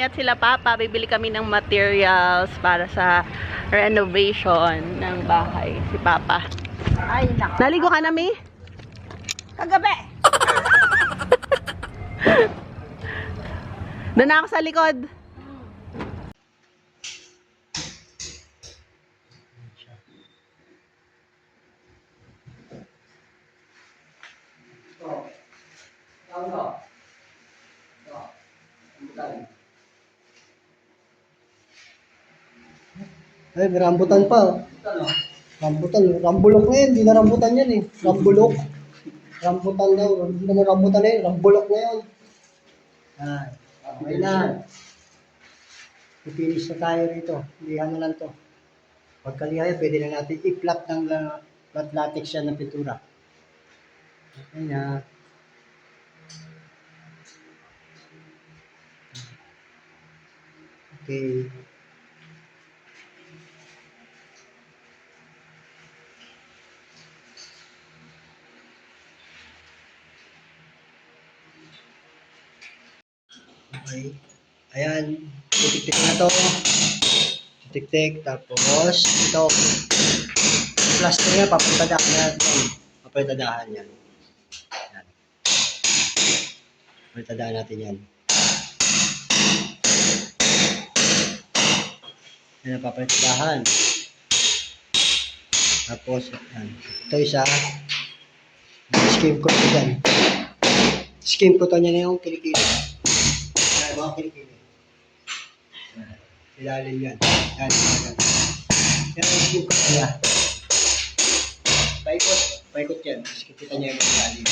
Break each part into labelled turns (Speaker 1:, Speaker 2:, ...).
Speaker 1: Mami at sila Papa. Bibili kami ng materials para sa renovation ng bahay. Si Papa.
Speaker 2: Ay, nako.
Speaker 1: Naligo ka na, Mi?
Speaker 2: Kagabi.
Speaker 1: Doon na ako sa likod.
Speaker 3: Ay, may rambutan pa. Rambutan. Rambulok na yan. Hindi na rambutan yan eh. Rambulok. Rambutan daw. Hindi naman rambutan eh. Rambulok na yan. Ay, okay na. Ipinish na tayo rito. Lihan na lang to. Pagkalihaya, pwede na natin i-flat ng flat latex yan ng pintura. Okay na. Okay. Okay. Ayan. Titik-tik na to. Titik-tik. Tapos, ito. Plaster niya, papantadahan yan. Papantadahan yan. Ayan. Papantadahan natin yan. Ayan, papantadahan. Tapos, ayan. Ito isa. Skim coat ko dyan. Skim coat niya na yung kilikili. Ayan, mga kilikili. Ilalim yan. Yan, yan. Yan ang skim coat niya. Paikot. Paikot yan. Kita niya yung ilalim.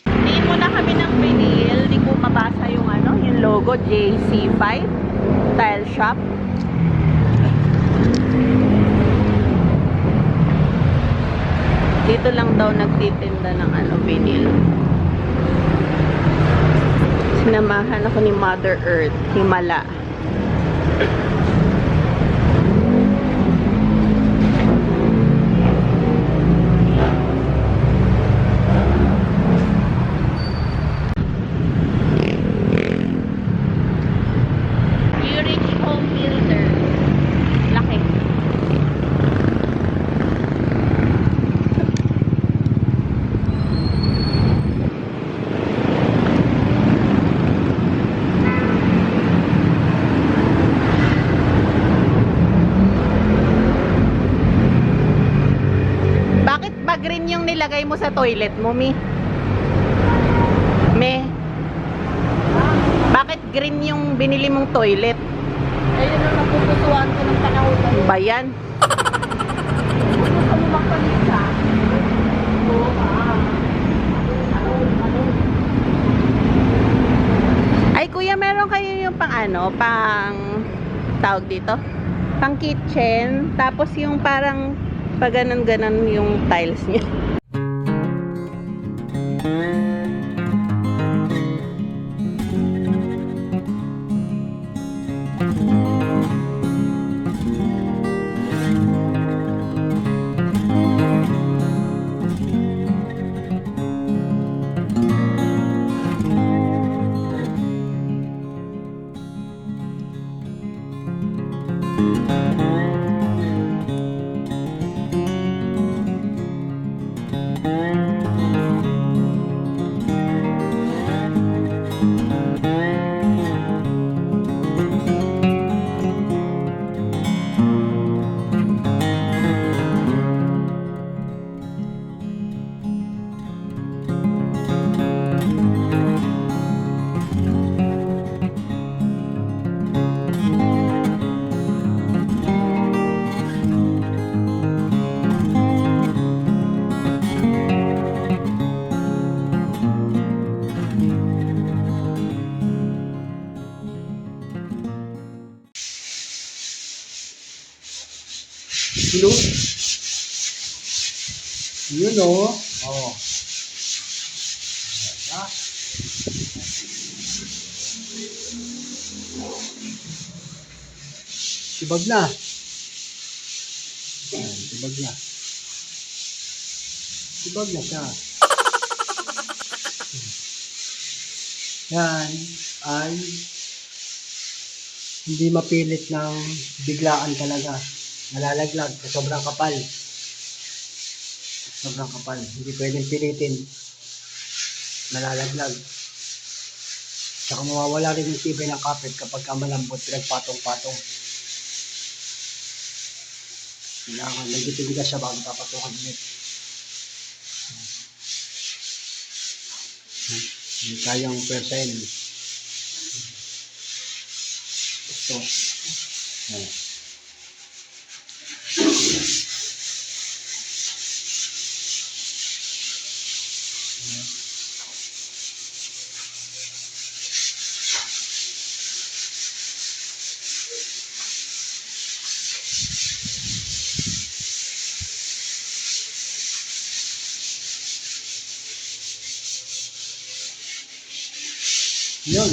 Speaker 1: Tingin muna kami ng vinyl. Di ko mabasa yung yung logo. JC5 Tile Shop. Dito lang daw nagtitinda ng vinyl. Sinamahan ako ni Mother Earth, Himala. Rich Home Builder. Laki. Bakit ba green yung nilagay mo sa toilet mo, Mi? Bakit green yung binili mong toilet?
Speaker 2: Ayun ang napupusuan ko ng panahon.
Speaker 1: Ba yan?
Speaker 2: Ano bang panisa? Oo,
Speaker 1: Ay, kuya, meron kayo yung pang tawag dito? Pang kitchen, tapos yung parang pag ganon-ganon yung tiles niya.
Speaker 3: Hello? Yun o. Oo. Sibag na. Ayan, sibag na. Sibag na siya. Yan. ay hindi mapilit ng biglaan talaga. Nalalaglag sa sobrang kapal. Sobrang kapal. Hindi pwedeng pilitin. Nalalaglag. Saka mawawala rin yung tibay ng kapit kapag ka malambot, pinagpatong-patong. Kailangan nagtitibigas siya bago papatukan ulit. Hindi kayang persen. Ito. Ayan. Yun.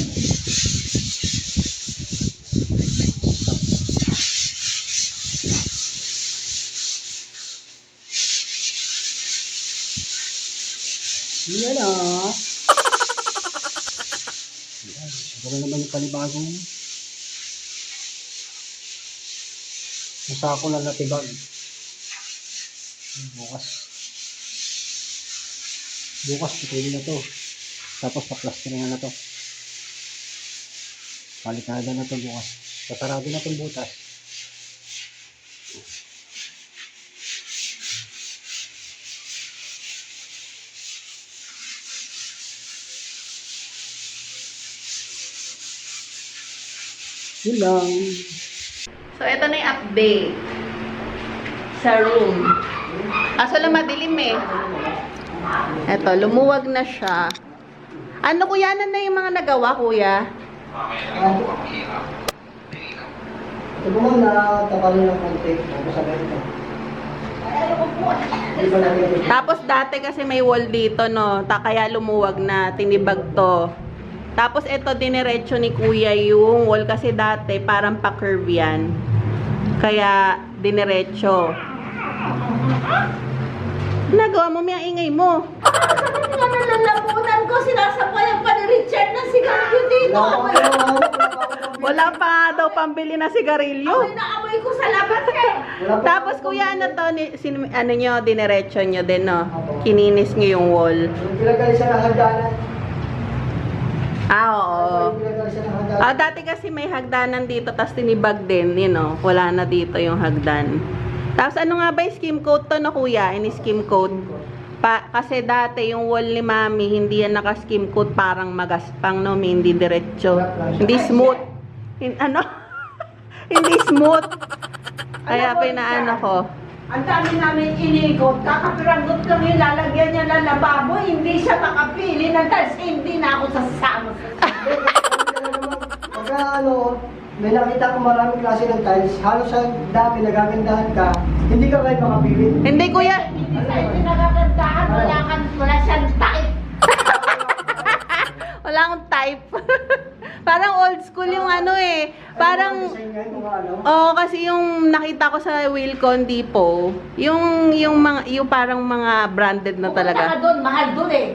Speaker 3: Yan ah. Yan. Siguro naman yung panibagong masako lang na tibag. Bukas. Bukas patuloy na to. Tapos pa-plasteringan na to. Palikada na to bukas. Sasarado na itong butas. Yun lang.
Speaker 1: So, ito na yung update sa room. Kaso lang madilim eh. Ito, lumuwag na siya. Ano kuya, ano na yung mga nagawa kuya?
Speaker 3: Ito mo na tapalin ng konti. Tapos agad ito.
Speaker 1: Tapos dati kasi may wall dito no, kaya lumuwag na, tinibag to. Tapos ito diniretso ni kuya yung wall kasi dati parang pa-curve yan. Kaya diniretso. Nagawa mo, may ingay mo.
Speaker 2: Nga nalalamunan ko, sinasapayan pa ni Richard na sigarilyo dito.
Speaker 1: Wala pa nga daw pambili na sigarilyo.
Speaker 2: Amoy na amoy ko sa labas eh.
Speaker 1: Tapos kuya, ano to, ano nyo, diniretso nyo din no? Kininis nyo yung wall.
Speaker 3: Yung pinagalis sa hagdanan.
Speaker 1: Ah, oo.
Speaker 3: Yung pinagalis sa hagdanan.
Speaker 1: Ah, dati kasi may hagdanan dito, tapos tinibag din, you know, wala na dito yung hagdan. Tapos ano nga ba yung skim coat to no kuya? Ini skim coat. Kasi dati yung wall ni mami, hindi yan naka-skim coat, parang magaspang no, hindi diretso. Hindi smooth. Ano? Hindi smooth. Kaya pinaano ko.
Speaker 2: Ang dami namin inikot, kakapiranggot lang yung lalagyan niya ng lababo, hindi siya makapili ng tiles, hindi na ako sasama.
Speaker 3: Pagka ano, may nakita ko maraming klase ng tiles, halos sa dami nagagandahan ka, hindi ka kahit makapili.
Speaker 1: Hindi kuya.
Speaker 2: Hindi sa hindi nagagandahan, wala siyang type.
Speaker 1: Wala akong type. Parang old school yung ano eh. Parang, oh, kasi yung nakita ko sa Wilcon Depot, yung parang mga branded na
Speaker 2: Pumunta ka
Speaker 1: talaga.
Speaker 2: doon, mahal doon eh.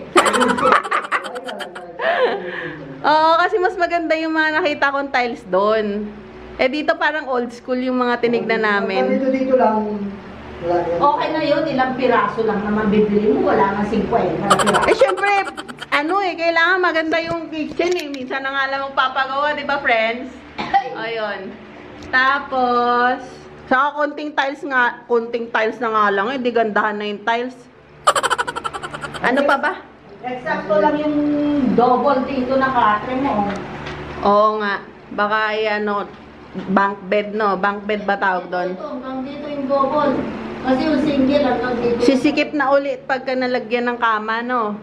Speaker 1: Oo, kasi mas maganda yung mga nakita kong tiles doon. Eh dito parang old school yung mga tinignan namin.
Speaker 3: Dito lang. Wala yan.
Speaker 2: Okay na yun, ilang piraso lang naman bibili mo, wala nga 50 na piraso.
Speaker 1: Eh syempre, ano eh, kailangan maganda yung kitchen eh. Minsan na nga lang magpapagawa, di ba friends? Ayun. Tapos, saka konting tiles na nga lang eh, di gandahan na yung tiles. Ano pa ba?
Speaker 2: Eksakto lang yung double dito na katre mo.
Speaker 1: Oo nga, baka ay ano, bunk bed no? Bunk bed ba tawag doon?
Speaker 2: Dito, hanggang dito yung double. Kasi yung single hanggang dito.
Speaker 1: Sisikip na ulit pagka nalagyan ng kama, no?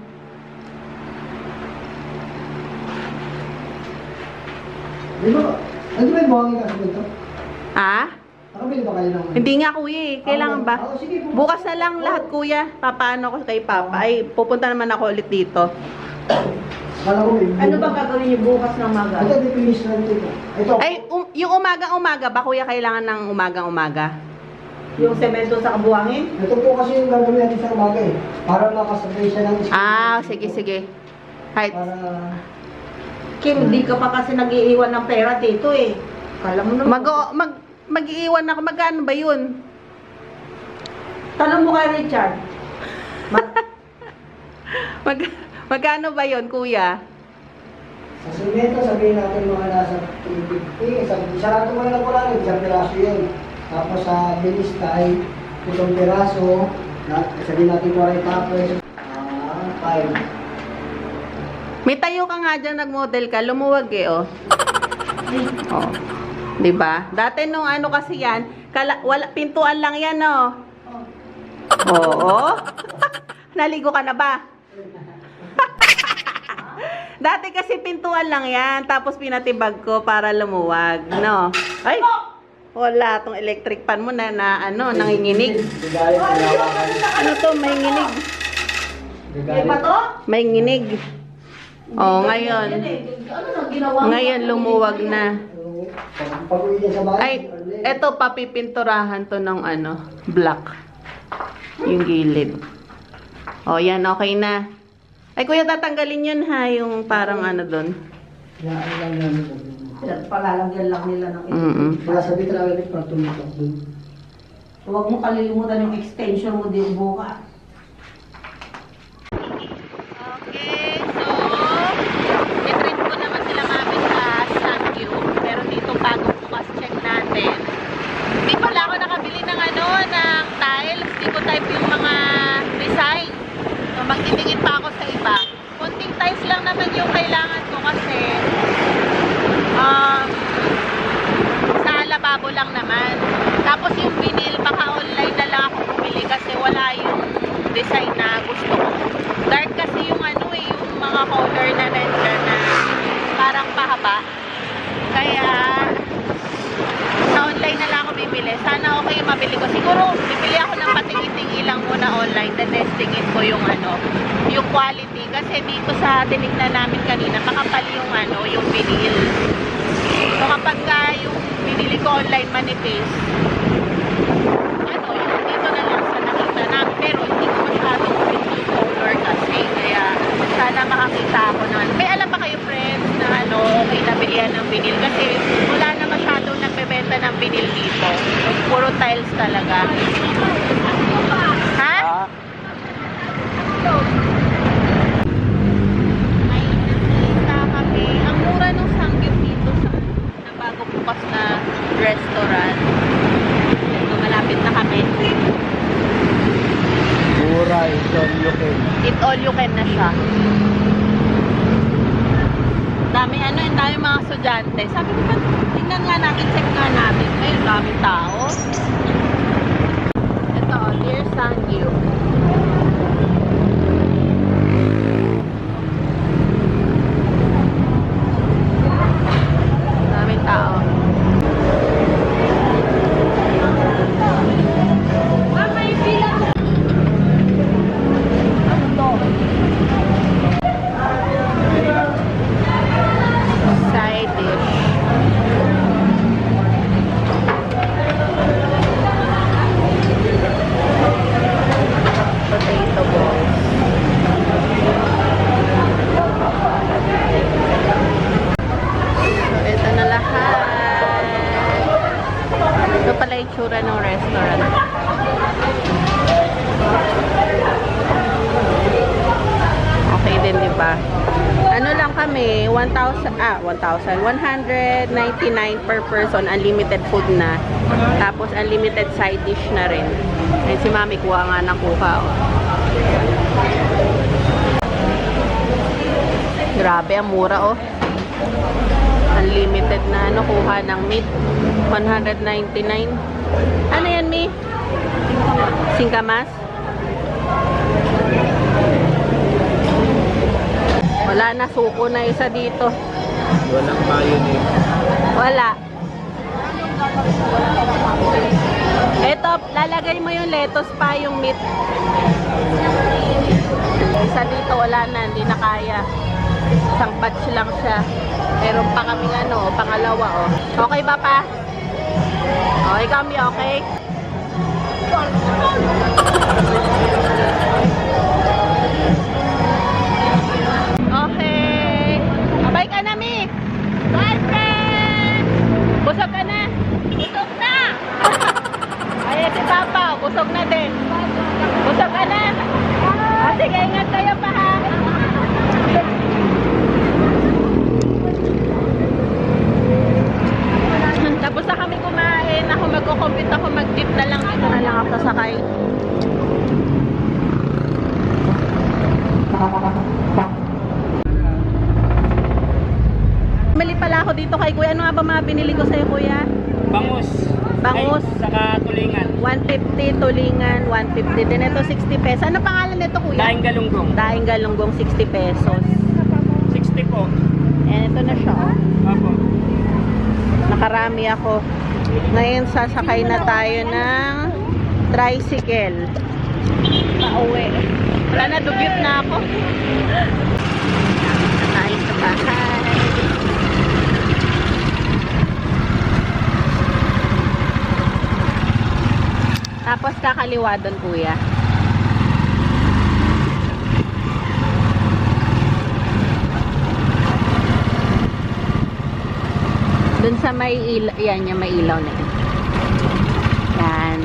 Speaker 3: Di ba? Ano ba yung buhangin kasi dito?
Speaker 1: Ha?
Speaker 3: Nakabili ba kayo ng...
Speaker 1: Hindi nga kuya eh. Kailangan ba?
Speaker 3: Oo, sige,
Speaker 1: Bukas na lang lahat kuya. Papaano ko kay Papa? Ay, pupunta naman ako ulit dito.
Speaker 3: Kala ko may...
Speaker 2: Ano ba gagawin niyo bukas ng maga?
Speaker 3: Ito, finish na dito. Ito.
Speaker 1: Ay, yung umaga-umaga ba kuya kailangan ng umaga-umaga?
Speaker 2: Yung semento sa kabuhangin?
Speaker 3: Ito po kasi yung gagawin natin sa umaga eh. Para makasabay siya ng...
Speaker 1: Ah, sige, sige. Kahit,
Speaker 3: Para...
Speaker 2: Kim, di ka pa kasi nag-iiwan ng pera dito eh. Kala mo naman.
Speaker 1: Mag-iiwan ako. Magkano ba yun?
Speaker 2: Tanong mo kay Richard.
Speaker 1: Magkano ba yun, kuya?
Speaker 3: Sa simento, sabihin natin mga nasa 350. Isa lang lang po lang, isang piraso yun. Tapos sa bilis tayo, 7 piraso. Sabihin natin 40 tapos. 5.
Speaker 1: May tayo ka nga dyan, nag-model ka. Lumuwag eh, oh. Oh. Diba? Dati nung ano kasi yan, pintuan lang yan, oh. Oo. Naligo ka na ba? Dati kasi pintuan lang yan, tapos pinatibag ko para lumuwag, no? Ay! Wala, tong electric fan mo na nanginginig. Ano to, may nginig.
Speaker 2: May ba to?
Speaker 1: May nginig. Oh, ngayon.
Speaker 2: Ano nang ginawa mo?
Speaker 1: Ngayon lumuwag na.
Speaker 3: Pag-uwi niya sa bahay.
Speaker 1: Ay, eto papipinturahan to ng black. Yung gilid. Oh, yan, okay na. Ay, kuya, tatanggalin yun ha, yung parang doon.
Speaker 3: Yan lang.
Speaker 2: Palalagyan lang nila ng
Speaker 3: Kaya sabi talaga rin para tumitok dun.
Speaker 2: Huwag mo kalilimutan yung extension mo din bukas.
Speaker 1: Okay, so i-treat ko naman sila mami sa Sangyu. Pero dito bago bukas check natin. Hindi pala ako nakabili ng ng tiles. Hindi ko type yung mga design. So, magtitingin pa ako sa iba. Konting tiles lang naman yung kailangan ko kasi sa lababo lang naman. Tapos yung vinyl, baka online na lang ako bumili kasi wala yung design na gusto ko. Dark kasi yung yung mga color na nandiyan na parang pahaba. Kaya sa online na lang ako bibili. Sana okay yung mabili ko. Siguro bibili ako ng patingi-tingi lang muna online. Testingin ko yung yung quality. Kasi dito sa tinignan namin kanina, makapal yung yung vinyl. So kapag yung binili ko online manipis, yung dito na lang sa nakita namin. Pero hindi ko masyadong vinyl color kasi. Kaya sana makakita ako naman. May alam ba kayo friends na okay na bilihan ng vinyl? Kasi wala na masyadong nagbebenta ng vinyl dito. Puro tiles talaga. Ha? May nakita kami. Ang mura ng sangyup dito sa bago bukas na restaurant. So, malapit na kami.
Speaker 3: Mura, ito, okay.
Speaker 1: Eat all you can na siya. Dami dami mga estudyante. Sabi ko, tingnan nga natin, check nga natin. Ay, daming tao. Ito, Dear Sangyu. Daming tao. Side dish. Potato balls. So, ito na lahat. Ito pala yung tsura ng restaurant. Okay din, di ba? Ano lang kami, 1,199 per person, unlimited food na. Tapos unlimited side dish na rin. Ayun si Mami, kuha nga ng kuha. Oh. Grabe, ang mura oh. Unlimited na kuha ng meat. 199. Ano yan, Mi? Singkamas? Wala na, suko na isa dito.
Speaker 3: Walang mayonnaise.
Speaker 1: Wala. Ito, lalagay mo yung lettuce pa, yung meat. Isa dito, wala na, hindi na kaya. Isang batch lang siya. Meron pa kaming pangalawa, oh. Okay ba pa? Okay kami, okay? Okay. Bye ka na, Mi. Busog ka na? Busog na! Ay, si Papa, busog na din. Busog ka na? Sige, ingat kayo pa ha. Tapos na kami kumain. Ako magko-compute ako, mag-jeep na lang. Dito na lang ako sasakay. Mali pala ako dito kay Kuya. Ano nga ba mga binili ko sa'yo, Kuya?
Speaker 4: Bangus.
Speaker 1: Bangus.
Speaker 4: Ay, saka tulingan.
Speaker 1: 150 tulingan, 150 din. Ito 60 pesos. Ano pangalan nito, Kuya?
Speaker 4: Daing galunggong.
Speaker 1: Daing galunggong, 60 pesos.
Speaker 4: 60 po.
Speaker 1: Ayan, ito na siya. Oh.
Speaker 4: Opo.
Speaker 1: Nakarami ako. Ngayon, sasakay na tayo ng tricycle. Pauwi. Wala na, dugyot na ako. Na tayo sa bahay. Tapos kakaliwa doon, Kuya. Doon sa may ilaw, yan, yung may ilaw na yun. Yan.